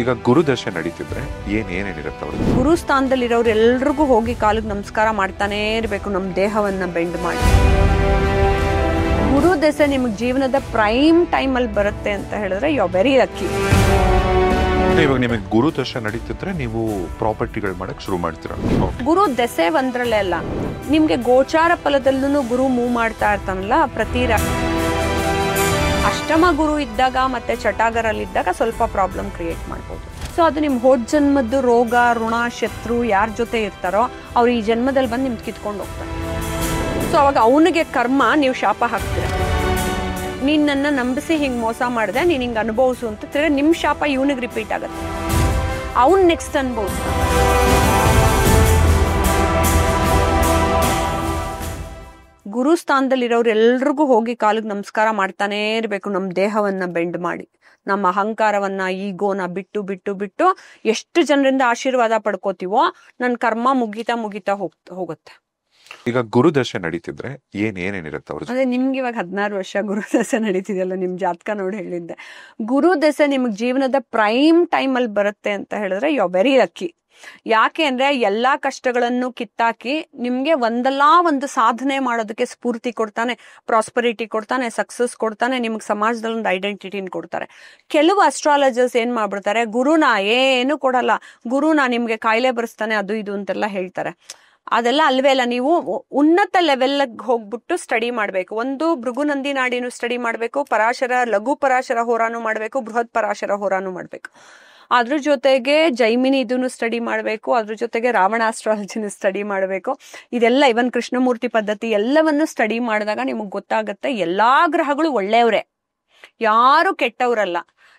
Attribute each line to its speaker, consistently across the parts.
Speaker 1: ಈಗ ಗುರುದಶೆ ನಡೀತಿದ್ರೆ ಏನೇನಿರುತ್ತೆ ಅವ್ರಿಗೆ?
Speaker 2: ಗುರು ಸ್ಥಾನದಲ್ಲಿರೋರು ಎಲ್ರಿಗೂ ಹೋಗಿ ಕಾಲಿಗೆ ನಮಸ್ಕಾರ ಮಾಡ್ತಾನೆ ಇರಬೇಕು, ನಮ್ಮ ದೇಹವನ್ನ ಬೆಂಡ್ ಮಾಡಿ. ಗುರು ದಶೆ ನಿಮ್ಗೆ ಜೀವನದ ಪ್ರೈಮ್ ಟೈಮ್ ಅಲ್ಲಿ ಬರುತ್ತೆ ಅಂತ ಹೇಳಿದ್ರೆ ಯು ಆರ್ ವೆರಿ ಲಕ್ಕಿ.
Speaker 1: ಇವಾಗ ನಿಮಗೆ ಗುರುದಶೆ ನಡೀತಿದ್ರೆ ನೀವು ಪ್ರಾಪರ್ಟಿಗಳು ಮಾಡಕ್ ಶುರು ಮಾಡ್ತೀರಾ?
Speaker 2: ಗುರು ದಶೆ ಒಂದ್ರಲ್ಲೇ ಅಲ್ಲ, ನಿಮ್ಗೆ ಗೋಚಾರ ಫಲದಲ್ಲೂ ಗುರು ಮೂವ್ ಮಾಡ್ತಾ ಇರ್ತಾನಲ್ಲ ಪ್ರತಿ ಅಷ್ಟಮ ಗುರು ಇದ್ದಾಗ ಮತ್ತೆ ಚಟಾಗರಲ್ಲಿ ಇದ್ದಾಗ ಸ್ವಲ್ಪ ಪ್ರಾಬ್ಲಮ್ ಕ್ರಿಯೇಟ್ ಮಾಡ್ಬೋದು. ಸೊ ಅದು ನಿಮ್ ಹೋದ್ ಜನ್ಮದ್ದು ರೋಗ ಋಣ ಶತ್ರು ಯಾರ ಜೊತೆ ಇರ್ತಾರೋ ಅವ್ರು ಈ ಜನ್ಮದಲ್ಲಿ ಬಂದು ನಿಮ್ಗೆ ಕಿತ್ಕೊಂಡು ಹೋಗ್ತಾರೆ. ಸೊ ಅವಾಗ ಅವನಿಗೆ ಕರ್ಮ ನೀವು ಶಾಪ ಹಾಕ್ತೀರ. ನೀನ್ ನನ್ನ ನಂಬಿಸಿ ಹಿಂಗ್ ಮೋಸ ಮಾಡಿದೆ, ನೀನ್ ಹಿಂಗ್ ಅನುಭವಿಸು ಅಂತ ತಿರ್ಗಿ ನಿಮ್ ಶಾಪ ಇವನಿಗೆ ರಿಪೀಟ್ ಆಗತ್ತೆ. ಅವನ್ ನೆಕ್ಸ್ಟ್ ಅನುಭವಿಸ್ತಾನೆ. ಗುರು ಸ್ಥಾನದಲ್ಲಿರೋರು ಎಲ್ರಿಗೂ ಹೋಗಿ ಕಾಲಿಗೆ ನಮಸ್ಕಾರ ಮಾಡ್ತಾನೆ ಇರಬೇಕು, ನಮ್ಮ ದೇಹವನ್ನ ಬೆಂಡ್ ಮಾಡಿ. ನಮ್ಮ ಅಹಂಕಾರವನ್ನ ಈಗೋನ ಬಿಟ್ಟು ಬಿಟ್ಟು ಬಿಟ್ಟು ಎಷ್ಟು ಜನರಿಂದ ಆಶೀರ್ವಾದ ಪಡ್ಕೋತೀವೋ ನನ್ನ ಕರ್ಮ ಮುಗಿತಾ ಹೋಗುತ್ತೆ.
Speaker 1: ಈಗ ಗುರುದಶೆ ನಡೀತಿದ್ರೆ ಏನೇನಿರುತ್ತೆ ಅವ್ರಿಗೆ?
Speaker 2: ಅದೇ ನಿಮ್ಗೆ ಇವಾಗ 16 ವರ್ಷ ಗುರುದಶೆ ನಡೀತಿದೆಯಲ್ಲ, ನಿಮ್ ಜಾತಕ ನೋಡಿ ಹೇಳಿದ್ದೆ. ಗುರುದಶೆ ನಿಮ್ಗೆ ಜೀವನದ ಪ್ರೈಮ್ ಟೈಮ್ ಅಲ್ಲಿ ಬರುತ್ತೆ ಅಂತ ಹೇಳಿದ್ರೆ ಯು ಆರ್ ವೆರಿ ಲಕ್ಕಿ. ಯಾಕೆ ಅಂದ್ರೆ ಎಲ್ಲಾ ಕಷ್ಟಗಳನ್ನು ಕಿತ್ತಾಕಿ ನಿಮ್ಗೆ ಒಂದಲ್ಲ ಒಂದು ಸಾಧನೆ ಮಾಡೋದಕ್ಕೆ ಸ್ಫೂರ್ತಿ ಕೊಡ್ತಾನೆ, ಪ್ರಾಸ್ಪರಿಟಿ ಕೊಡ್ತಾನೆ, ಸಕ್ಸಸ್ ಕೊಡ್ತಾನೆ, ನಿಮ್ಗೆ ಸಮಾಜದಲ್ಲಿ ಒಂದು ಐಡೆಂಟಿಟಿನ ಕೊಡ್ತಾರೆ. ಕೆಲವು ಅಸ್ಟ್ರಾಲಜರ್ಸ್ ಏನ್ ಮಾಡ್ಬಿಡ್ತಾರೆ, ಗುರುನ ಏನು ಕೊಡಲ್ಲ, ಗುರುನ ನಿಮ್ಗೆ ಕಾಯಿಲೆ ಬರೆಸ್ತಾನೆ ಅದು ಇದು ಅಂತೆಲ್ಲ ಹೇಳ್ತಾರೆ. ಅದೆಲ್ಲ ಅಲ್ವೇ ಅಲ್ಲ. ನೀವು ಉನ್ನತ ಲೆವೆಲ್ ಹೋಗ್ಬಿಟ್ಟು ಸ್ಟಡಿ ಮಾಡ್ಬೇಕು. ಒಂದು ಭೃಗುನಂದಿ ನಾಡಿನೂ ಸ್ಟಡಿ ಮಾಡ್ಬೇಕು, ಪರಾಶರ ಲಘು ಪರಾಶರ ಹೋರಾನು ಮಾಡ್ಬೇಕು, ಬೃಹತ್ ಪರಾಶರ ಹೋರಾನು ಮಾಡ್ಬೇಕು. ಅದ್ರ ಜೊತೆಗೆ ಜೈಮಿನಿ ಇದನ್ನು ಸ್ಟಡಿ ಮಾಡಬೇಕು, ಅದ್ರ ಜೊತೆಗೆ ರಾವಣ ಆಸ್ಟ್ರಾಲಜಿನ ಸ್ಟಡಿ ಮಾಡಬೇಕು. ಇದೆಲ್ಲ ಇವನ್ ಕೃಷ್ಣಮೂರ್ತಿ ಪದ್ಧತಿ ಎಲ್ಲವನ್ನು ಸ್ಟಡಿ ಮಾಡಿದಾಗ ನಿಮಗ್ ಗೊತ್ತಾಗತ್ತೆ ಎಲ್ಲಾ ಗ್ರಹಗಳು ಒಳ್ಳೆಯವ್ರೆ, ಯಾರು ಕೆಟ್ಟವ್ರಲ್ಲ.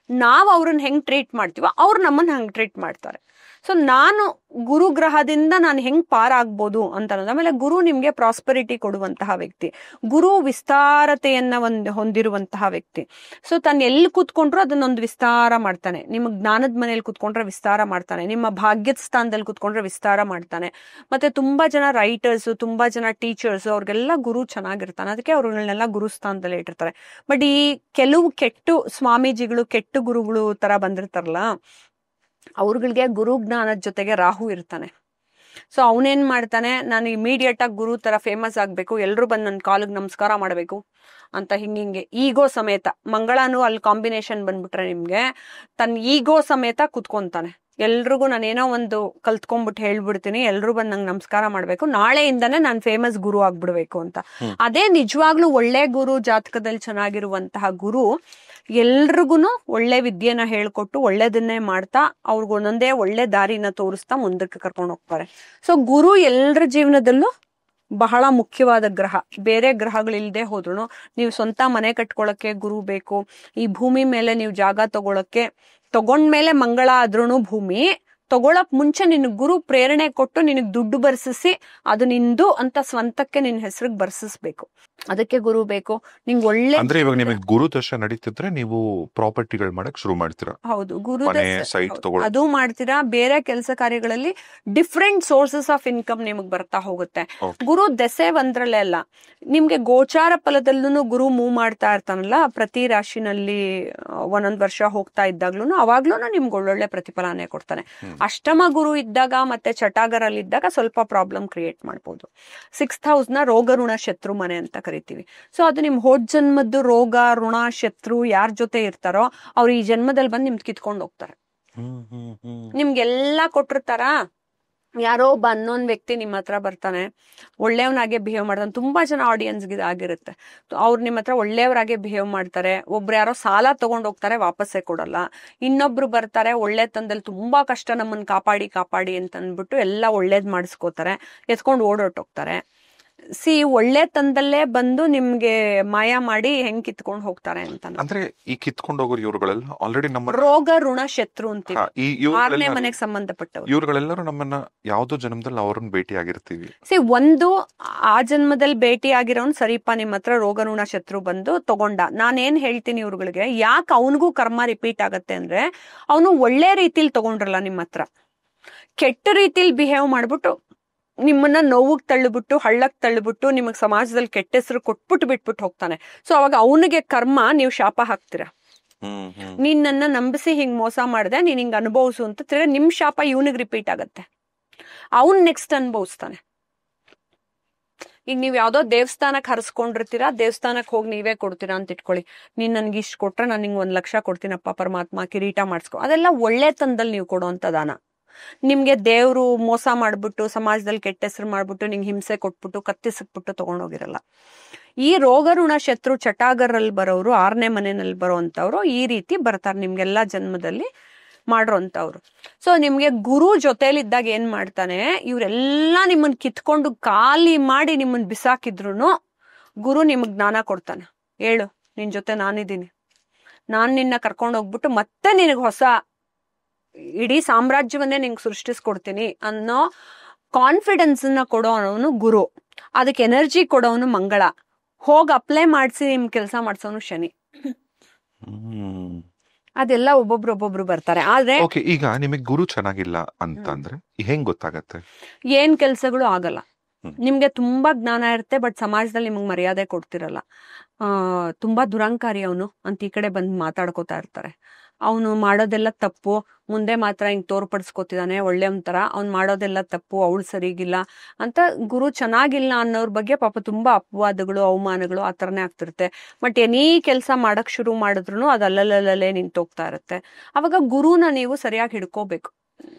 Speaker 2: ನಾವ್ ಅವ್ರನ್ನ ಹೆಂಗ್ ಟ್ರೀಟ್ ಮಾಡ್ತೀವೋ ಅವ್ರು ನಮ್ಮನ್ನ ಹಂಗ್ ಟ್ರೀಟ್ ಮಾಡ್ತಾರೆ. ಸೊ ನಾನು ಗುರು ಗ್ರಹದಿಂದ ನಾನು ಹೆಂಗ್ ಪಾರಾಗ್ಬೋದು ಅಂತ ಅನ್ನೋದು. ಆಮೇಲೆ ಗುರು ನಿಮ್ಗೆ ಪ್ರಾಸ್ಪರಿಟಿ ಕೊಡುವಂತಹ ವ್ಯಕ್ತಿ, ಗುರು ವಿಸ್ತಾರತೆಯನ್ನ ಹೊಂದಿರುವಂತಹ ವ್ಯಕ್ತಿ. ಸೊ ತಾನು ಎಲ್ಲಿ ಕೂತ್ಕೊಂಡ್ರು ಅದನ್ನೊಂದು ವಿಸ್ತಾರ ಮಾಡ್ತಾನೆ. ನಿಮ್ಮ ಜ್ಞಾನದ ಮನೇಲಿ ಕೂತ್ಕೊಂಡ್ರೆ ವಿಸ್ತಾರ ಮಾಡ್ತಾನೆ, ನಿಮ್ಮ ಭಾಗ್ಯದ ಸ್ಥಾನದಲ್ಲಿ ಕೂತ್ಕೊಂಡ್ರೆ ವಿಸ್ತಾರ ಮಾಡ್ತಾನೆ. ಮತ್ತೆ ತುಂಬಾ ಜನ ರೈಟರ್ಸ್, ತುಂಬಾ ಜನ ಟೀಚರ್ಸ್, ಅವ್ರಿಗೆಲ್ಲ ಗುರು ಚೆನ್ನಾಗಿರ್ತಾನೆ, ಅದಕ್ಕೆ ಅವ್ರನ್ನೆಲ್ಲ ಗುರು ಸ್ಥಾನದಲ್ಲಿ ಇಟ್ಟಿರ್ತಾರೆ. ಬಟ್ ಈ ಕೆಲವು ಕೆಟ್ಟು ಸ್ವಾಮೀಜಿಗಳು, ಕೆಟ್ಟು ಗುರುಗಳು ತರ ಬಂದಿರ್ತಾರಲ್ಲ, ಅವ್ರಗಳಿಗೆ ಗುರು ಜ್ಞಾನದ ಜೊತೆಗೆ ರಾಹು ಇರ್ತಾನೆ. ಸೊ ಅವನೇನ್ ಮಾಡ್ತಾನೆ, ನಾನು ಇಮಿಡಿಯೇಟ್ ಆಗಿ ಗುರು ತರ ಫೇಮಸ್ ಆಗ್ಬೇಕು, ಎಲ್ರು ಬಂದು ನನ್ನ ಕಾಲಿಗೆ ನಮಸ್ಕಾರ ಮಾಡ್ಬೇಕು ಅಂತ ಹಿಂಗೆ ಈಗೋ ಸಮೇತ, ಮಂಗಳಾನು ಅಲ್ಲಿ ಕಾಂಬಿನೇಷನ್ ಬಂದ್ಬಿಟ್ರೆ ನಿಮ್ಗೆ ತನ್ನ ಈಗೋ ಸಮೇತ ಕುತ್ಕೊಂತಾನೆ. ಎಲ್ರಿಗೂ ನಾನೇನೋ ಒಂದು ಕಲ್ತ್ಕೊಂಡ್ಬಿಟ್ಟು ಹೇಳ್ಬಿಡ್ತೀನಿ, ಎಲ್ರು ಬಂದ್ ನಂಗೆ ನಮಸ್ಕಾರ ಮಾಡ್ಬೇಕು, ನಾಳೆಯಿಂದಾನೆ ನಾನು ಫೇಮಸ್ ಗುರು ಆಗ್ಬಿಡ್ಬೇಕು ಅಂತ. ಅದೇ ನಿಜವಾಗ್ಲೂ ಒಳ್ಳೆ ಗುರು, ಜಾತಕದಲ್ಲಿ ಚೆನ್ನಾಗಿರುವಂತಹ ಗುರು ಎಲ್ರಿಗೂನು ಒಳ್ಳೆ ವಿದ್ಯೆನ ಹೇಳ್ಕೊಟ್ಟು ಒಳ್ಳೇದನ್ನೇ ಮಾಡ್ತಾ ಅವ್ರಿಗೆ ಒಂದೊಂದೇ ಒಳ್ಳೆ ದಾರಿನ ತೋರಿಸ್ತಾ ಮುಂದಕ್ಕೆ ಕರ್ಕೊಂಡು ಹೋಗ್ತಾರೆ. ಸೊ ಗುರು ಎಲ್ಲರ ಜೀವನದಲ್ಲೂ ಬಹಳ ಮುಖ್ಯವಾದ ಗ್ರಹ. ಬೇರೆ ಗ್ರಹಗಳಿಲ್ದೆ ಹೋದ್ರು ನೀವು ಸ್ವಂತ ಮನೆ ಕಟ್ಕೊಳಕ್ಕೆ ಗುರು ಬೇಕು. ಈ ಭೂಮಿ ಮೇಲೆ ನೀವು ಜಾಗ ತಗೊಂಡ್ಮೇಲೆ ಮಂಗಳ ಆದ್ರೂನು ಭೂಮಿ ತಗೊಳಕ್ ಮುಂಚೆ ನಿನಗ್ ಗುರು ಪ್ರೇರಣೆ ಕೊಟ್ಟು ನಿನಗ್ ದುಡ್ಡು ಬರ್ಸಿಸಿ ಅದು ನಿಂದು ಅಂತ ಸ್ವಂತಕ್ಕೆ ನಿನ್ ಹೆಸರಿಗೆ ಬರ್ಸಿಸ್ಬೇಕು. ಅದಕ್ಕೆ ಗುರು ಬೇಕು. ನಿಂಗೆ ಒಳ್ಳೆ
Speaker 1: ಅಂದ್ರೆ ಇವಾಗ ನಿಮಗೆ ಗುರುದಶೆ ನಡೀತಿದ್ರೆ ನೀವು ಪ್ರಾಪರ್ಟಿಗಳು ಮಾಡಕ್ ಶುರು ಮಾಡ್ತೀರಾ?
Speaker 2: ಹೌದು, ಗುರು
Speaker 1: ಅದು
Speaker 2: ಮಾಡ್ತೀರಾ. ಬೇರೆ ಕೆಲಸ ಕಾರ್ಯಗಳಲ್ಲಿ ಡಿಫ್ರೆಂಟ್ ಸೋರ್ಸಸ್ ಆಫ್ ಇನ್ಕಮ್ ನಿಮಗ್ ಬರ್ತಾ ಹೋಗುತ್ತೆ. ಗುರು ದಶೆ ಒಂದ್ರಲ್ಲೇ ಅಲ್ಲ, ನಿಮ್ಗೆ ಗೋಚಾರ ಫಲದಲ್ಲೂ ಗುರು ಮೂವ್ ಮಾಡ್ತಾ ಇರ್ತಾನಲ್ಲ ಪ್ರತಿ ರಾಶಿನಲ್ಲಿ ಒಂದೊಂದ್ ವರ್ಷ ಹೋಗ್ತಾ ಇದ್ದಾಗ್ಲೂ ಅವಾಗ್ಲೂ ನಿಮ್ಗೆ ಒಳ್ಳೊಳ್ಳೆ ಪ್ರತಿಫಲನೆ ಕೊಡ್ತಾನೆ. ಅಷ್ಟಮ ಗುರು ಇದ್ದಾಗ ಮತ್ತೆ ಚಟಾಗರಲ್ಲಿ ಇದ್ದಾಗ ಸ್ವಲ್ಪ ಪ್ರಾಬ್ಲಮ್ ಕ್ರಿಯೇಟ್ ಮಾಡ್ಬೋದು. 6th house ನ ರೋಗ ಋಣ ಶತ್ರು ಮನೆ ಅಂತ ಕರಿತೀವಿ. ಸೊ ಅದು ನಿಮ್ ಹೋದ್ ಜನ್ಮದ್ದು ರೋಗ ಋಣ ಶತ್ರು ಯಾರ ಜೊತೆ ಇರ್ತಾರೋ ಅವ್ರು ಈ ಜನ್ಮದಲ್ಲಿ ಬಂದು ನಿಮ್ಗೆ ಕಿತ್ಕೊಂಡು ಹೋಗ್ತಾರೆ. ನಿಮ್ಗೆಲ್ಲಾ ಕೊಟ್ಟಿರ್ತಾರ, ಯಾರೋ ಒಬ್ಬ ಅನ್ನೋನ್ ವ್ಯಕ್ತಿ ನಿಮ್ಮ ಹತ್ರ ಬರ್ತಾನೆ, ಒಳ್ಳೆಯವನಾಗೆ ಬಿಹೇವ್ ಮಾಡ್ತಾನೆ. ತುಂಬಾ ಜನ ಆಡಿಯನ್ಸ್ಗೆ ಆಗಿರುತ್ತೆ, ಅವ್ರು ನಿಮ್ಮ ಹತ್ರ ಒಳ್ಳೆಯವರಾಗೆ ಬಿಹೇವ್ ಮಾಡ್ತಾರೆ. ಒಬ್ರು ಯಾರೋ ಸಾಲ ತಗೊಂಡ್ ಹೋಗ್ತಾರೆ, ವಾಪಸ್ಸೇ ಕೊಡಲ್ಲ. ಇನ್ನೊಬ್ರು ಬರ್ತಾರೆ, ಒಳ್ಳೆ ತಂದಲ್ಲಿ ತುಂಬಾ ಕಷ್ಟ ನಮ್ಮನ್ನ ಕಾಪಾಡಿ ಅಂತ ಅಂದ್ಬಿಟ್ಟು ಎಲ್ಲ ಒಳ್ಳೇದ್ ಮಾಡಿಸ್ಕೋತಾರೆ, ಎತ್ಕೊಂಡು ಓಡೋಟೋಗ್ತಾರೆ. ಒಳ್ಳೆ ತಂದಲ್ಲೇ ಬಂದು ನಿಮ್ಗೆ ಮಾಯ ಮಾಡಿ ಹೆಂಗ್ ಕಿತ್ಕೊಂಡ್ ಹೋಗ್ತಾರೆ ಅಂತ.
Speaker 1: ಅಂದ್ರೆ ಈ ಕಿತ್ಕೊಂಡು ಹೋಗೋರು ಇವ್ರುಗಳೆಲ್ಲ ಆಲ್ರೆಡಿ ನಮ್ಮ
Speaker 2: ರೋಗ ಋಣ ಶತ್ರು ಅಂತೀವಿ, 6ನೇ ಮನೆಗೆ ಸಂಬಂಧಪಟ್ಟವ್ರು.
Speaker 1: ಇವ್ರುಗಳೆಲ್ಲರೂ ನಮ್ಮನ್ನ ಯಾವ್ದೋ ಜನ್ಮದಲ್ಲಿ ಅವ್ರನ್ನ ಭೇಟಿ ಆಗಿರ್ತೀವಿ.
Speaker 2: ಒಂದು ಆ ಜನ್ಮದಲ್ಲಿ ಭೇಟಿ ಆಗಿರೋನ್ ಸರಿಪಾ ನಿಮ್ ಹತ್ರ ರೋಗ ಋಣ ಶತ್ರು ಬಂದು ತಗೊಂಡ. ನಾನೇನ್ ಹೇಳ್ತೀನಿ ಇವ್ರುಗಳಿಗೆ, ಯಾಕೆ ಅವನಿಗೂ ಕರ್ಮ ರಿಪೀಟ್ ಆಗತ್ತೆ ಅಂದ್ರೆ ಅವನು ಒಳ್ಳೆ ರೀತಿಲಿ ತಗೊಂಡ್ರಲ್ಲ ನಿಮ್ಮ ಹತ್ರ, ಕೆಟ್ಟ ರೀತಿಲಿ ಬಿಹೇವ್ ಮಾಡ್ಬಿಟ್ಟು ನಿಮ್ಮನ್ನ ನೋವಿಗೆ ತಳ್ಳಿಬಿಟ್ಟು ಹಳ್ಳಕ್ ತಳ್ಳಿಬಿಟ್ಟು ನಿಮಗ್ ಸಮಾಜದಲ್ಲಿ ಕೆಟ್ಟ ಹೆಸರು ಕೊಟ್ಬಿಟ್ಟು ಬಿಟ್ಬಿಟ್ಟು ಹೋಗ್ತಾನೆ. ಸೊ ಅವಾಗ ಅವನಿಗೆ ಕರ್ಮ ನೀವು ಶಾಪ ಹಾಕ್ತೀರಾ. ನಿನ್ನನ್ನ ನಂಬಿಸಿ ಹಿಂಗ್ ಮೋಸ ಮಾಡ್ದೆ, ನೀನ್ ಹಿಂಗ್ ಅನುಭವಿಸು ಅಂತ ತಿರ್ಗ ನಿಮ್ ಶಾಪ ಇವನಿಗೆ ರಿಪೀಟ್ ಆಗತ್ತೆ. ಅವನ್ ನೆಕ್ಸ್ಟ್ ಅನುಭವಿಸ್ತಾನೆ. ಈಗ ನೀವ್ ಯಾವ್ದೋ ದೇವಸ್ಥಾನಕ್ ಹರಿಸ್ಕೊಂಡಿರ್ತೀರಾ, ದೇವಸ್ಥಾನಕ್ ಹೋಗಿ ನೀವೇ ಕೊಡ್ತೀರಾ ಅಂತ ಇಟ್ಕೊಳ್ಳಿ. ನೀನ್ ನನ್ಗೆ ಇಷ್ಟು ಕೊಟ್ರೆ ನಾನು ನಿಂಗೆ 1 ಲಕ್ಷ ಕೊಡ್ತೀನಪ್ಪ ಪರಮಾತ್ಮ, ಕಿರೀಟ ಮಾಡಿಸ್ಕೊ. ಅದೆಲ್ಲ ಒಳ್ಳೆ ತಂದಲ್ಲಿ ನೀವು ಕೊಡುವಂತ ದಾನ. ನಿಮ್ಗೆ ದೇವ್ರು ಮೋಸ ಮಾಡ್ಬಿಟ್ಟು, ಸಮಾಜದಲ್ಲಿ ಕೆಟ್ಟ ಹೆಸರು ಮಾಡ್ಬಿಟ್ಟು, ನಿಂಗೆ ಹಿಂಸೆ ಕೊಟ್ಬಿಟ್ಟು, ಕತ್ತಿಸಿಕ್ಬಿಟ್ಟು ತಗೊಂಡೋಗಿರಲ್ಲ. ಈ ರೋಗ ಋಣ ಶತ್ರು ಚಟಾಗರಲ್ಲಿ ಬರೋರು, 6ನೇ ಮನೆಯಲ್ಲಿ ಬರೋಂಥವ್ರು ಈ ರೀತಿ ಬರ್ತಾರೆ ನಿಮ್ಗೆಲ್ಲಾ ಜನ್ಮದಲ್ಲಿ ಮಾಡೋಂಥವ್ರು. ಸೊ ನಿಮ್ಗೆ ಗುರು ಜೊತೆಲಿದ್ದಾಗ ಏನ್ ಮಾಡ್ತಾನೆ, ಇವ್ರೆಲ್ಲಾ ನಿಮ್ಮನ್ ಕಿತ್ಕೊಂಡು ಖಾಲಿ ಮಾಡಿ ನಿಮ್ಮನ್ ಬಿಸಾಕಿದ್ರು ಗುರು ನಿಮಗ್ ಜ್ಞಾನ ಕೊಡ್ತಾನೆ. ಹೇಳು, ನಿನ್ ಜೊತೆ ನಾನಿದ್ದೀನಿ, ನಾನ್ ನಿನ್ನ ಕರ್ಕೊಂಡು ಹೋಗ್ಬಿಟ್ಟು ಮತ್ತೆ ನಿನಗ್ ಹೊಸ ಇಡೀ ಸಾಮ್ರಾಜ್ಯವನ್ನೇ ನಿಂಗೆ ಸೃಷ್ಟಿಸ್ಕೊಡ್ತೀನಿ ಅನ್ನೋ ಕಾನ್ಫಿಡೆನ್ಸ್ ನ ಕೊಡೋನು ಗುರು. ಅದಕ್ಕೆ ಎನರ್ಜಿ ಕೊಡೋನು ಮಂಗಳ. ಹೋಗಿ ಅಪ್ಲೈ ಮಾಡಿಸಿ ನಿಮ್ ಕೆಲಸ ಮಾಡ್ಸೋನು ಶನಿ. ಅದೆಲ್ಲ ಒಬ್ಬೊಬ್ರು ಬರ್ತಾರೆ. ಆದ್ರೆ
Speaker 1: ಈಗ ನಿಮಗೆ ಗುರು ಚೆನ್ನಾಗಿಲ್ಲ ಅಂತಂದ್ರೆ ಹೆಂಗ್ ಗೊತ್ತಾಗತ್ತೆ?
Speaker 2: ಏನ್ ಕೆಲ್ಸಗಳು ಆಗಲ್ಲ. ನಿಮ್ಗೆ ತುಂಬಾ ಜ್ಞಾನ ಇರುತ್ತೆ, ಬಟ್ ಸಮಾಜದಲ್ಲಿ ನಿಮ್ಗೆ ಮರ್ಯಾದೆ ಕೊಡ್ತಿರಲ್ಲ. ತುಂಬಾ ದುರಂಕಾರಿ ಅವನು ಅಂತ ಈ ಕಡೆ ಬಂದು ಮಾತಾಡ್ಕೋತಾ ಇರ್ತಾರೆ. ಅವನು ಮಾಡೋದೆಲ್ಲ ತಪ್ಪು, ಮುಂದೆ ಮಾತ್ರ ಹಿಂಗ್ ತೋರ್ಪಡಿಸ್ಕೊತಿದ್ದಾನೆ ಒಳ್ಳೆ ಒಂಥರ, ಅವ್ನ್ ಮಾಡೋದೆಲ್ಲ ತಪ್ಪು, ಅವಳು ಸರಿಗಿಲ್ಲ ಅಂತ ಗುರು ಚೆನ್ನಾಗಿಲ್ಲ ಅನ್ನೋರ್ ಬಗ್ಗೆ ಪಾಪ ತುಂಬಾ ಅಪವಾದಗಳು, ಅವಮಾನಗಳು ಆ ತರನೇ ಆಗ್ತಿರುತ್ತೆ. ಬಟ್ ಎನಿ ಕೆಲಸ ಮಾಡಕ್ ಶುರು ಮಾಡಿದ್ರು ಅದು ಅಲ್ಲಲ್ಲೇ ನಿಂತೋಗ್ತಾ ಇರುತ್ತೆ. ಅವಾಗ ಗುರುನ ನೀವು ಸರಿಯಾಗಿ ಹಿಡ್ಕೋಬೇಕು.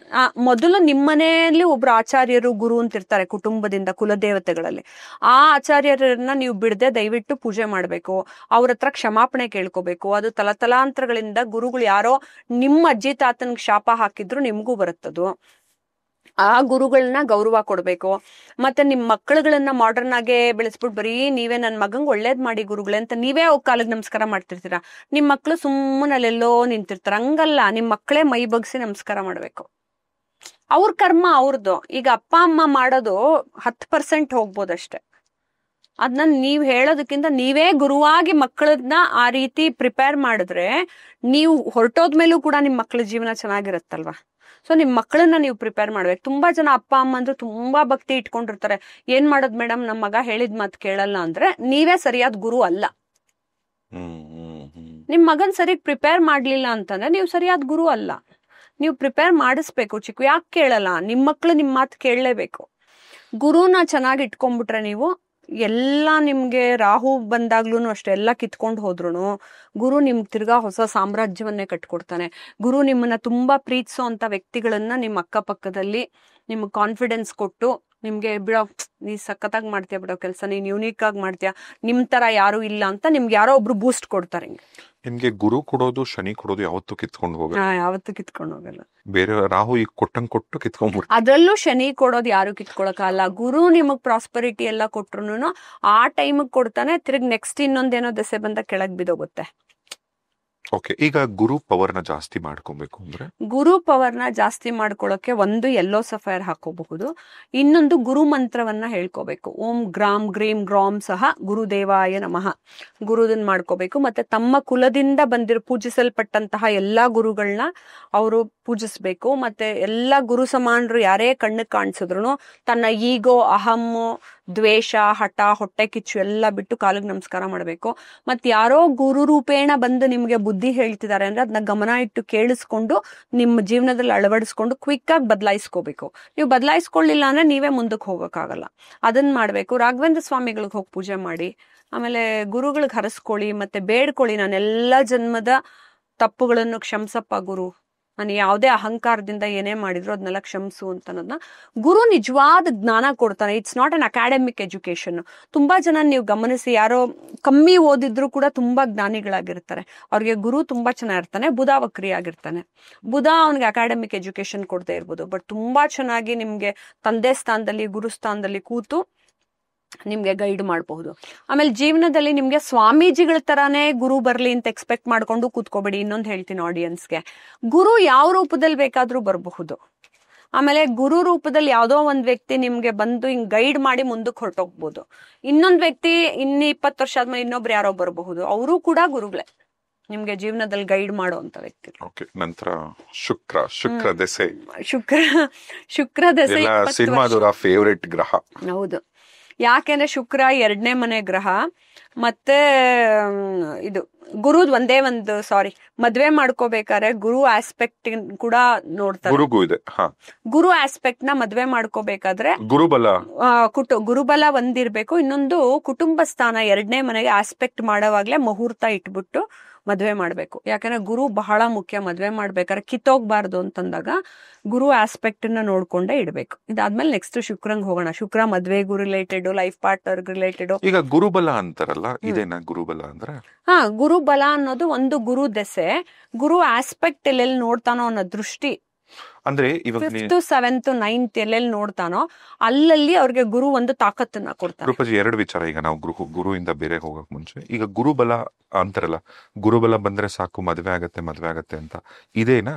Speaker 2: ಮೊದಲು ನಿಮ್ಮನೆಯಲ್ಲಿ ಒಬ್ರು ಆಚಾರ್ಯರು ಗುರು ಅಂತ ಇರ್ತಾರೆ ಕುಟುಂಬದಿಂದ, ಕುಲದೇವತೆಗಳಲ್ಲಿ. ಆ ಆಚಾರ್ಯರನ್ನ ನೀವು ಬಿಡದೆ ದಯವಿಟ್ಟು ಪೂಜೆ ಮಾಡ್ಬೇಕು, ಅವ್ರ ಹತ್ರ ಕ್ಷಮಾಪಣೆ ಕೇಳ್ಕೋಬೇಕು. ಅದು ತಲತಲಾಂತರಗಳಿಂದ ಗುರುಗಳು ಯಾರೋ ನಿಮ್ಮ ಅಜ್ಜಿ ತಾತನ್ಗೆ ಶಾಪ ಹಾಕಿದ್ರು ನಿಮ್ಗೂ ಬರುತ್ತದು. ಆ ಗುರುಗಳನ್ನ ಗೌರವ ಕೊಡ್ಬೇಕು. ಮತ್ತೆ ನಿಮ್ ಮಕ್ಕಳುಗಳನ್ನ ಮಾಡರ್ನ್ ಆಗೇ ಬೆಳೆಸ್ಬಿಟ್ಟು ಬರೀ ನೀವೇ ನನ್ ಮಗಂಗ್ ಒಳ್ಳೇದ್ ಮಾಡಿ ಗುರುಗಳೇ ಅಂತ ನೀವೇ ಹೋಗ್ ಕಾಲಿಗೆ ನಮಸ್ಕಾರ ಮಾಡ್ತಿರ್ತೀರಾ. ನಿಮ್ ಮಕ್ಳು ಸುಮ್ಮನೆ ಅಲ್ಲೆಲ್ಲೋ ನಿಂತಿರ್ತಾರ. ಹಂಗಲ್ಲ, ನಿಮ್ ಮಕ್ಕಳೇ ಮೈ ಬಗ್ಸಿ ನಮಸ್ಕಾರ ಮಾಡ್ಬೇಕು. ಅವ್ರ ಕರ್ಮ ಅವ್ರದ್ದು. ಈಗ ಅಪ್ಪ ಅಮ್ಮ ಮಾಡೋದು 10% ಹೋಗ್ಬೋದಷ್ಟೆ. ಅದನ್ನ ನೀವ್ ಹೇಳೋದಕ್ಕಿಂತ ನೀವೇ ಗುರುವಾಗಿ ಮಕ್ಕಳನ್ನ ಆ ರೀತಿ ಪ್ರಿಪೇರ್ ಮಾಡಿದ್ರೆ ನೀವು ಹೊರಟೋದ್ಮೇಲೂ ಕೂಡ ನಿಮ್ ಮಕ್ಕಳ ಜೀವನ ಚೆನ್ನಾಗಿರತ್ತಲ್ವಾ. ಸೊ ನಿಮ್ ಮಕ್ಕಳನ್ನ ನೀವು ಪ್ರಿಪೇರ್ ಮಾಡ್ಬೇಕು. ತುಂಬಾ ಜನ ಅಪ್ಪ ಅಮ್ಮ ಅಂದ್ರೆ ತುಂಬಾ ಭಕ್ತಿ ಇಟ್ಕೊಂಡಿರ್ತಾರೆ. ಏನ್ ಮಾಡೋದ್ ಮೇಡಮ್, ನಮ್ ಮಗ ಹೇಳಿದ್ ಮಾತ್ ಕೇಳಲ್ಲ ಅಂದ್ರೆ ನೀವೇ ಸರಿಯಾದ ಗುರು ಅಲ್ಲ. ನಿಮ್ ಮಗನ್ ಸರಿ ಪ್ರಿಪೇರ್ ಮಾಡ್ಲಿಲ್ಲ ಅಂತಂದ್ರೆ ನೀವು ಸರಿಯಾದ ಗುರು ಅಲ್ಲ. ನೀವು ಪ್ರಿಪೇರ್ ಮಾಡಿಸ್ಬೇಕು. ಯಾಕೆ ಕೇಳಲ್ಲ? ನಿಮ್ ಮಕ್ಳು ನಿಮ್ ಮಾತು ಕೇಳಲೇಬೇಕು. ಗುರುನ ಚೆನ್ನಾಗಿ ಇಟ್ಕೊಂಡ್ಬಿಟ್ರೆ ನೀವು ಎಲ್ಲ ನಿಮ್ಗೆ ರಾಹು ಬಂದಾಗ್ಲೂ ಅಷ್ಟೇ ಎಲ್ಲ ಕಿತ್ಕೊಂಡು ಹೋದ್ರು ಗುರು ನಿಮ್ಗೆ ತಿರ್ಗಾ ಹೊಸ ಸಾಮ್ರಾಜ್ಯವನ್ನೇ ಕಟ್ಕೊಡ್ತಾನೆ. ಗುರು ನಿಮ್ಮನ್ನ ತುಂಬಾ ಪ್ರೀತಿಸೋ ಅಂತ ವ್ಯಕ್ತಿಗಳನ್ನ ನಿಮ್ ಅಕ್ಕಪಕ್ಕದಲ್ಲಿ ನಿಮ್ಗೆ ಕಾನ್ಫಿಡೆನ್ಸ್ ಕೊಟ್ಟು ನಿಮ್ಗೆ ಬಿಡೋ ನೀ ಸಖತ್ತಾಗಿ ಮಾಡ್ತೀಯ ಬಿಡೋ ಕೆಲಸ, ನೀನ್ ಯೂನಿಕ್ ಆಗಿ ಮಾಡ್ತೀಯ, ನಿಮ್ ತರ ಯಾರು ಇಲ್ಲ ಅಂತ ನಿಮ್ಗೆ ಯಾರೋ ಒಬ್ರು ಬೂಸ್ಟ್ ಕೊಡ್ತಾರೆ.
Speaker 1: ನಿಮ್ಗೆ ಗುರು ಕೊಡೋದು ಶನಿ ಕೊಡೋದು ಯಾವತ್ತೂ ಕಿತ್ಕೊಂಡು ಹೋಗಲ್ಲ.
Speaker 2: ಯಾವತ್ತೂ ಕಿತ್ಕೊಂಡು ಹೋಗಲ್ಲ.
Speaker 1: ಬೇರೆ ರಾಹು ಈಗ ಕೊಟ್ಟಂಗ್ ಕೊಟ್ಟು ಕಿತ್ಕೊಂಡ್ಬಿಡ್ತಾರೆ.
Speaker 2: ಅದ್ರಲ್ಲೂ ಶನಿ ಕೊಡೋದು ಯಾರು ಕಿತ್ಕೊಳಕಲ್ಲ. ಗುರು ನಿಮಗ್ ಪ್ರಾಸ್ಪರಿಟಿ ಎಲ್ಲ ಕೊಟ್ರು ಆ ಟೈಮಿಗೆ ಕೊಡ್ತಾನೆ. ತಿರ್ಗ್ ನೆಕ್ಸ್ಟ್ ಇನ್ನೊಂದೇನೋ ದೆಸೆ ಬಂದ ಕೆಳಗ್ ಬಿದೋಗುತ್ತೆ.
Speaker 1: ಓಕೆ, ಈಗ ಗುರು ಪವರ್ನ ಜಾಸ್ತಿ ಮಾಡ್ಕೊಬೇಕು ಅಂದ್ರೆ
Speaker 2: ಗುರು ಪವರ್ನ ಜಾಸ್ತಿ ಮಾಡ್ಕೊಳ್ಳೋಕೆ ಒಂದು ಯೆಲ್ಲೋ ಸಫೈರ್ ಹಾಕೋಬಹುದು, ಇನ್ನೊಂದು ಗುರು ಮಂತ್ರವನ್ನ ಹೇಳ್ಕೋಬೇಕು. ಓಂ ಗ್ರಾಮ್ ಗ್ರೀಂ ಗ್ರಾಮ್ ಸಹ ಗುರುದೇವಾಯ ನಮಃ ಗುರುದನ್ ಮಾಡ್ಕೋಬೇಕು. ಮತ್ತೆ ತಮ್ಮ ಕುಲದಿಂದ ಪೂಜಿಸಲ್ಪಟ್ಟಂತಹ ಎಲ್ಲಾ ಗುರುಗಳನ್ನ ಅವರು ಪೂಜಿಸ್ಬೇಕು. ಮತ್ತೆ ಎಲ್ಲಾ ಗುರು ಸಮಾನರು ಯಾರೇ ಕಣ್ಣು ಕಾಣಿಸಿದ್ರು ತನ್ನ ಈಗೋ, ಅಹಮ್ಮು, ದ್ವೇಷ, ಹಠ, ಹೊಟ್ಟೆ ಕಿಚ್ಚು ಎಲ್ಲ ಬಿಟ್ಟು ಕಾಲಿಗೆ ನಮಸ್ಕಾರ ಮಾಡ್ಬೇಕು. ಮತ್ ಯಾರೋ ಗುರು ರೂಪೇಣ ಬಂದು ನಿಮ್ಗೆ ಬುದ್ಧಿ ಹೇಳ್ತಿದ್ದಾರೆ ಅಂದ್ರೆ ಅದನ್ನ ಗಮನ ಇಟ್ಟು ಕೇಳಿಸ್ಕೊಂಡು ನಿಮ್ಮ ಜೀವನದಲ್ಲಿ ಅಳವಡಿಸ್ಕೊಂಡು ಕ್ವಿಕ್ ಆಗಿ ಬದಲಾಯಿಸ್ಕೋಬೇಕು. ನೀವು ಬದಲಾಯಿಸ್ಕೊಳ್ಳಿಲ್ಲ ಅಂದ್ರೆ ನೀವೇ ಮುಂದಕ್ಕೆ ಹೋಗಕ್ಕಾಗಲ್ಲ. ಅದನ್ನ ಮಾಡ್ಬೇಕು. ರಾಘವೇಂದ್ರ ಸ್ವಾಮಿಗಳಿಗೆ ಹೋಗಿ ಪೂಜೆ ಮಾಡಿ, ಆಮೇಲೆ ಗುರುಗಳಿಗೆ ಹರಸ್ಕೊಳ್ಳಿ, ಮತ್ತೆ ಬೇಡ್ಕೊಳ್ಳಿ, ನಾನೆಲ್ಲ ಜನ್ಮದ ತಪ್ಪುಗಳನ್ನು ಕ್ಷಮಿಸಪ್ಪ ಗುರು, ನಾನು ಯಾವುದೇ ಅಹಂಕಾರದಿಂದ ಏನೇ ಮಾಡಿದ್ರು ಅದನ್ನೆಲ್ಲ ಕ್ಷಮಿಸು ಅಂತ ಅನ್ನೋದನ್ನ ಗುರು ನಿಜವಾದ ಜ್ಞಾನ ಕೊಡ್ತಾನೆ. It's not an academic education. ತುಂಬಾ ಜನ ನೀವು ಗಮನಿಸಿ, ಯಾರೋ ಕಮ್ಮಿ ಓದಿದ್ರು ಕೂಡ ತುಂಬಾ ಜ್ಞಾನಿಗಳಾಗಿರ್ತಾರೆ. ಅವ್ರಿಗೆ ಗುರು ತುಂಬಾ ಚೆನ್ನಾಗಿರ್ತಾನೆ, ಬುಧ ವಕ್ರಿಯಾಗಿರ್ತಾನೆ. ಬುಧ ಅವನಿಗೆ ಅಕಾಡೆಮಿಕ್ ಎಜುಕೇಶನ್ ಕೊಡದೇ ಇರ್ಬೋದು, ಬಟ್ ತುಂಬಾ ಚೆನ್ನಾಗಿ ನಿಮ್ಗೆ ತಂದೆ ಸ್ಥಾನದಲ್ಲಿ, ಗುರು ಸ್ಥಾನದಲ್ಲಿ ಕೂತು ನಿಮ್ಗೆ ಗೈಡ್ ಮಾಡಬಹುದು. ಆಮೇಲೆ ಜೀವನದಲ್ಲಿ ನಿಮ್ಗೆ ಸ್ವಾಮೀಜಿಗಳ ತರಾನೇ ಗುರು ಬರ್ಲಿ ಅಂತ ಎಕ್ಸ್ಪೆಕ್ಟ್ ಮಾಡ್ಕೊಂಡು ಕೂತ್ಕೋಬೇಡಿ. ಇನ್ನೊಂದು ಹೇಳ್ತೀನಿ ಆಡಿಯನ್ಸ್ಗೆ, ಗುರು ಯಾವ ರೂಪದಲ್ಲಿ ಬೇಕಾದ್ರೂ ಬರಬಹುದು. ಆಮೇಲೆ ಗುರು ರೂಪದಲ್ಲಿ ಯಾವ್ದೋ ಒಂದ್ ವ್ಯಕ್ತಿ ನಿಮ್ಗೆ ಬಂದು ಹಿಂಗ್ ಗೈಡ್ ಮಾಡಿ ಮುಂದಕ್ಕೆ ಹೊರಟೋಗ್ಬೋದು. ಇನ್ನೊಂದ್ ವ್ಯಕ್ತಿ 20 ವರ್ಷ ಆದ್ಮೇಲೆ ಇನ್ನೊಬ್ರು ಯಾರೋ ಬರಬಹುದು, ಅವರು ಕೂಡ ಗುರುಗಳೇ, ನಿಮ್ಗೆ ಜೀವನದಲ್ಲಿ ಗೈಡ್ ಮಾಡುವಂತ ವ್ಯಕ್ತಿ.
Speaker 1: ನಂತರ ಶುಕ್ರ ದೆಸೆ.
Speaker 2: ಶುಕ್ರ ದೆಸೆ
Speaker 1: ಸಿನಿಮಾದವರ ಫೇವರೇಟ್ ಗ್ರಹ.
Speaker 2: ಹೌದು, ಯಾಕೆಂದ್ರೆ ಶುಕ್ರ 2ನೇ ಮನೆ ಗ್ರಹ. ಮತ್ತೆ ಇದು ಗುರುದ್ ಮದ್ವೆ ಮಾಡ್ಕೋಬೇಕಾದ್ರೆ ಗುರು ಆಸ್ಪೆಕ್ಟ್ ಕೂಡ ನೋಡ್ತಾರೆ.
Speaker 1: ಗುರುಗೂ ಇದೆ.
Speaker 2: ಗುರು ಆಸ್ಪೆಕ್ಟ್ ನ ಮದ್ವೆ ಮಾಡ್ಕೋಬೇಕಾದ್ರೆ
Speaker 1: ಗುರುಬಲ
Speaker 2: ಗುರುಬಲ ಒಂದಿರ್ಬೇಕು. ಇನ್ನೊಂದು ಕುಟುಂಬ ಸ್ಥಾನ 2ನೇ ಮನೆಗೆ ಆಸ್ಪೆಕ್ಟ್ ಮಾಡೋವಾಗ್ಲೇ ಮುಹೂರ್ತ ಇಟ್ಬಿಟ್ಟು ಮದ್ವೆ ಮಾಡ್ಬೇಕು. ಯಾಕಂದ್ರೆ ಗುರು ಬಹಳ ಮುಖ್ಯ. ಮದ್ವೆ ಮಾಡ್ಬೇಕಾದ್ರೆ ಕಿತ್ತೋಗ್ಬಾರ್ದು ಅಂತಂದಾಗ ಗುರು ಆಸ್ಪೆಕ್ಟ್ ನ ನೋಡ್ಕೊಂಡೇ ಇಡ್ಬೇಕು. ಇದಾದ್ಮೇಲೆ ನೆಕ್ಸ್ಟ್ ಶುಕ್ರಂಗ್ ಹೋಗೋಣ. ಶುಕ್ರ ಮದ್ವೆಗೂ ರಿಲೇಟೆಡ್, ಲೈಫ್ ಪಾರ್ಟ್ನರ್ ರಿಲೇಟೆಡ್.
Speaker 1: ಈಗ ಗುರುಬಲ ಅಂತಾರಲ್ಲ, ಇದೇನಾ ಗುರುಬಲ ಅಂದ್ರೆ?
Speaker 2: ಗುರುಬಲ ಅನ್ನೋದು ಒಂದು ಗುರು ದೆಸೆ. ಗುರು ಆಸ್ಪೆಕ್ಟ್ ಎಲ್ಲೆಲ್ಲಿ ನೋಡ್ತಾನೋ ಅನ್ನೋ ದೃಷ್ಟಿ
Speaker 1: ಅಂದ್ರೆ ಇವಾಗ
Speaker 2: 5th 7th 9th ಎಲ್ಲೆಲ್ಲಿ ನೋಡ್ತಾನೋ ಅಲ್ಲಲ್ಲಿ ಅವ್ರಿಗೆ ಗುರು ಒಂದು ತಾಕತ್ತನ್ನ ಕೊಡ್ತಾನೆ.
Speaker 1: ರೂಪಾಜಿ 2 ವಿಚಾರ. ಈಗ ನಾವು ಗುರುವಿಂದ ಬೇರೆ ಹೋಗಕ್ ಮುಂಚೆ, ಈಗ ಗುರುಬಲ ಅಂತಾರಲ್ಲ, ಗುರುಬಲ ಬಂದ್ರೆ ಸಾಕು ಮದ್ವೆ ಆಗತ್ತೆ ಅಂತ, ಇದೇನಾ?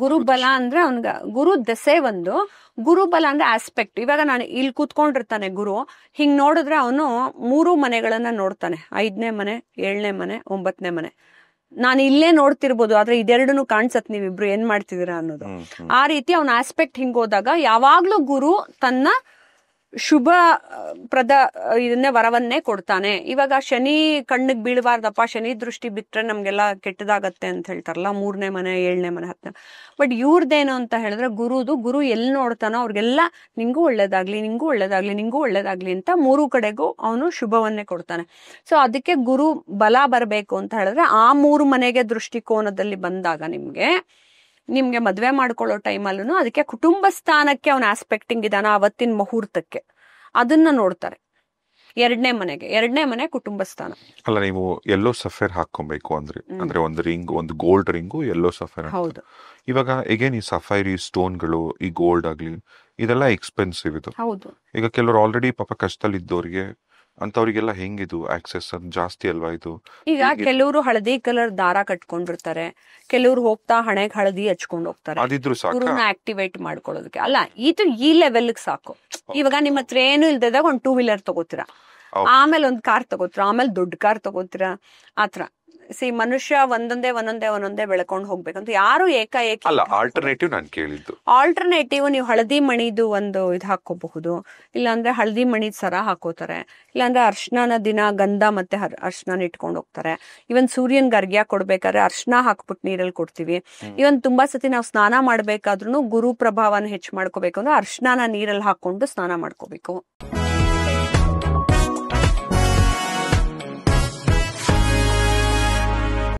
Speaker 2: ಗುರುಬಲ ಅಂದ್ರೆ ಅವನ್ಗ ಗುರು ದೆಸೆ ಒಂದು. ಗುರುಬಲ ಅಂದ್ರೆ ಆಸ್ಪೆಕ್ಟ್. ಇವಾಗ ನಾನು ಇಲ್ಲಿ ಕೂತ್ಕೊಂಡಿರ್ತಾನೆ ಗುರು, ಹಿಂಗ್ ನೋಡಿದ್ರೆ ಅವನು 3 ಮನೆಗಳನ್ನ ನೋಡ್ತಾನೆ. 5ನೇ ಮನೆ, 7ನೇ ಮನೆ, 9ನೇ ಮನೆ. ನಾನು ಇಲ್ಲೇ ನೋಡ್ತಿರ್ಬೋದು, ಆದ್ರೆ ಇದೆರಡನ್ನು ಕಾಣ್ಸತ್ ನೀವಿಬ್ರು ಏನ್ ಮಾಡ್ತಿದ್ದೀರಾ ಅನ್ನೋದು. ಆ ರೀತಿ ಅವನ ಆಸ್ಪೆಕ್ಟ್ ಹಿಂಗೋದಾಗ ಯಾವಾಗ್ಲೂ ಗುರು ತನ್ನ ಶುಭ ಇದನ್ನೇ ವರವನ್ನೇ ಕೊಡ್ತಾನೆ. ಇವಾಗ ಶನಿ ಕಣ್ಣಿಗೆ ಬೀಳಬಾರ್ದಪ್ಪ, ಶನಿ ದೃಷ್ಟಿ ಬಿಟ್ರೆ ನಮ್ಗೆಲ್ಲ ಕೆಟ್ಟದಾಗತ್ತೆ ಅಂತ ಹೇಳ್ತಾರಲ್ಲ, 3ನೇ ಮನೆ, 7ನೇ ಮನೆ, 10ನೇ. ಬಟ್ ಇವ್ರದ್ದೇನು ಅಂತ ಹೇಳಿದ್ರೆ ಗುರು ಎಲ್ಲಿ ನೋಡ್ತಾನೋ ಅವ್ರಿಗೆಲ್ಲ ನಿಂಗೂ ಒಳ್ಳೇದಾಗ್ಲಿ, ನಿಂಗೂ ಒಳ್ಳೇದಾಗ್ಲಿ, ನಿಂಗೂ ಒಳ್ಳೇದಾಗ್ಲಿ ಅಂತ 3 ಕಡೆಗೂ ಅವನು ಶುಭವನ್ನೇ ಕೊಡ್ತಾನೆ. ಸೊ ಅದಕ್ಕೆ ಗುರು ಬಲ ಬರಬೇಕು ಅಂತ ಹೇಳಿದ್ರೆ ಆ 3 ಮನೆಗೆ ದೃಷ್ಟಿಕೋನದಲ್ಲಿ ಬಂದಾಗ ನಿಮ್ಗೆ ಮದ್ವೆ ಮಾಡ್ಕೊಳ್ಳೋ ಟೈಮಲ್ಲೂ ಅದಕ್ಕೆ ಕುಟುಂಬ ಸ್ಥಾನಕ್ಕೆ ಅವನ ಆಸ್ಪೆಕ್ಟಿಂಗ್ ಇದಾನ ಅವತ್ತಿನ ಮುಹೂರ್ತಕ್ಕೆ ಅದನ್ನ ನೋಡ್ತಾರೆ. 2ನೇ ಮನೆ ಕುಟುಂಬ ಸ್ಥಾನ.
Speaker 1: ಅಲ್ಲ, ನೀವು ಎಲ್ಲೋ ಸಫೇರ್ ಹಾಕೊಬೇಕು ಅಂದ್ರೆ ಒಂದು ರಿಂಗ್, ಒಂದು ಗೋಲ್ಡ್ ರಿಂಗು, ಎಲ್ಲೋ ಸಫೇರ್.
Speaker 2: ಹೌದು.
Speaker 1: ಇವಾಗ ಎಗೇನ್ ಈ ಸಫೈರ್, ಈ ಸ್ಟೋನ್ಗಳು, ಈ ಗೋಲ್ಡ್ ಆಗ್ಲಿ, ಇದೆಲ್ಲ ಎಕ್ಸ್ಪೆನ್ಸಿವ್ ಇದು.
Speaker 2: ಹೌದು.
Speaker 1: ಈಗ ಕೆಲವರು ಆಲ್ರೆಡಿ ಪಾಪ ಕಷ್ಟದಲ್ಲಿ ಇದ್ದವ್ರಿಗೆ ಅಂತವ್ರಿಗೆಲ್ಲ ಹೆಂಗಿದು ಆಕ್ಸೆಸ್ ಜಾಸ್ತಿ ಅಲ್ವಾ ಇದು?
Speaker 2: ಈಗ ಕೆಲವರು ಹಳದಿ ಕಲರ್ ದಾರ ಕಟ್ಕೊಂಡಿರ್ತಾರೆ, ಕೆಲವರು ಹೋಗ್ತಾ ಹಣೆಗೆ ಹಳದಿ ಹಚ್ಕೊಂಡು ಹೋಗ್ತಾರೆ.
Speaker 1: ಅದಿದ್ರು ಸಾಕು
Speaker 2: ಗುರುನ ಆಕ್ಟಿವೇಟ್ ಮಾಡ್ಕೊಳ್ಳೋದಕ್ಕೆ. ಅಲ್ಲ, ಇದು ಈ ಲೆವೆಲ್ಗೆ ಸಾಕು. ಇವಾಗ ನಿಮ್ಮ ಹತ್ರ ಏನು ಇಲ್ದಾಗ ಒಂದು 2 ವೀಲರ್ ತಗೋತೀರಾ, ಆಮೇಲೆ ಒಂದು ಕಾರ್ ತಗೋತೀರಾ, ಆಮೇಲೆ ದೊಡ್ಡ ಕಾರ್ ತಗೋತೀರಾ. ಆತರ ಮನುಷ್ಯ ಒಂದೊಂದೇ ಬೆಳ್ಕೊಂಡು ಹೋಗ್ಬೇಕಂತ ಯಾರು ಏಕಾಏಕಿ
Speaker 1: ಅಲ್ಲ. ಆಲ್ಟರ್ನೇಟಿವ್ ನಾನು ಕೇಳಿದ್ದು.
Speaker 2: ಆಲ್ಟರ್ನೇಟಿವ್ ನೀವು ಹಳದಿ ಮಣಿದು ಒಂದು ಇದು ಹಾಕೋಬಹುದು, ಇಲ್ಲಾಂದ್ರೆ ಹಳದಿ ಮಣಿದ್ ಸರ ಹಾಕೋತಾರೆ, ಇಲ್ಲಾಂದ್ರೆ ಅರ್ಶನ ದಿನ ಗಂಧ ಮತ್ತೆ ಅರ್ಶನ ಇಟ್ಕೊಂಡು ಹೋಗ್ತಾರೆ. ಇವನ್ ಸೂರ್ಯನ್ಗೆ ಅರ್ಘ್ಯ ಕೊಡ್ಬೇಕಾದ್ರೆ ಅರ್ಶನ ಹಾಕ್ಬಿಟ್ಟು ನೀರಲ್ಲಿ ಕೊಡ್ತೀವಿ. ಇವನ್ ತುಂಬಾ ಸತಿ ನಾವು ಸ್ನಾನ ಮಾಡ್ಬೇಕಾದ್ರೂ ಗುರು ಪ್ರಭಾವನ ಹೆಚ್ಚು ಮಾಡ್ಕೋಬೇಕು ಅಂದ್ರೆ ಅರ್ಶನ ನೀರಲ್ಲಿ ಹಾಕೊಂಡು ಸ್ನಾನ ಮಾಡ್ಕೋಬೇಕು.